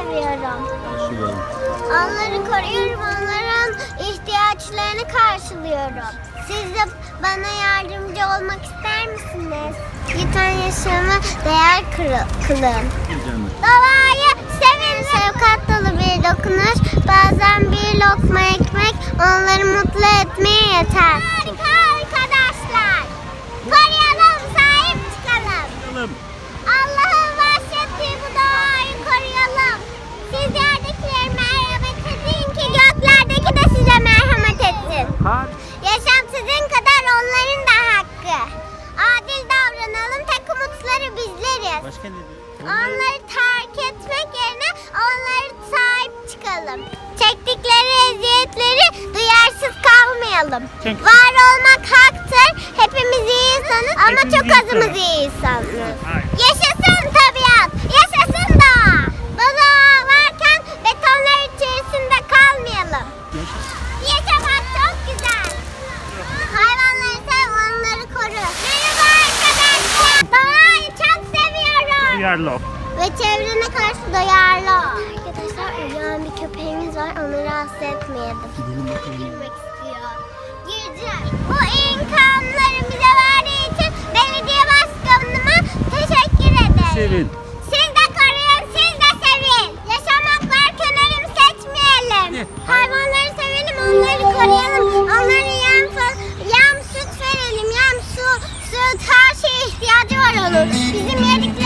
seviyorum. Karşılayalım. Onları koruyorum, onların ihtiyaçlarını karşılıyorum. Siz de bana yardımcı olmak ister misiniz? Lütfen yaşamı değer kılın. Canım. Doğayı sevin. Şefkat dolu bir dokunuş, bazen bir lokma ekmek onları mutlu etmeye yeter. Harika arkadaşlar. Koruyalım, sahip çıkalım. Bakalım. Allah'ın bahşettiği bu doğayı koruyalım. Siz yerdekilere merhamet edin ki göklerdeki de size merhamet etsin. Yaşam sizin kadar onların da hakkı. Adil davranalım, tek umutları bizleriz. Başka ne diyor? Onları terk etmek yerine onlara sahip çıkalım. Çektikleri eziyetleri duyarsız kalmayalım. Çünkü- Var olmak haktır. Hepimiz iyi insanız ama Hepimiz çok iyi azımız insanız. iyi insanız. Hayır. Yaşasın tabiat, yaşasın doğa. Bu doğa varken betonlar içerisinde kalmayalım. Yaşamak çok güzel. Hayvanları sev, onları koru. Merhaba arkadaşlar. Doğayı çok seviyorum. Duyarlı ol. Ve çevrene karşı duyarlı ol. Arkadaşlar uyuyan bir köpeğimiz var. Onu rahatsız etmeyelim. Gidelim bakalım. Girmek istiyor. Gireceğim. Bu imkanları bize verdiği için belediye başkanıma teşekkür ederim. Sevin. Siz de koruyun, siz de sevin. Yaşamak varken ölüm seçmeyelim. Ne? Hayvanları sevelim, onları koruyalım. Onlara yem süt verelim. Yem, su, süt, her şeye ihtiyacı var onun. Bizim yediklerimiz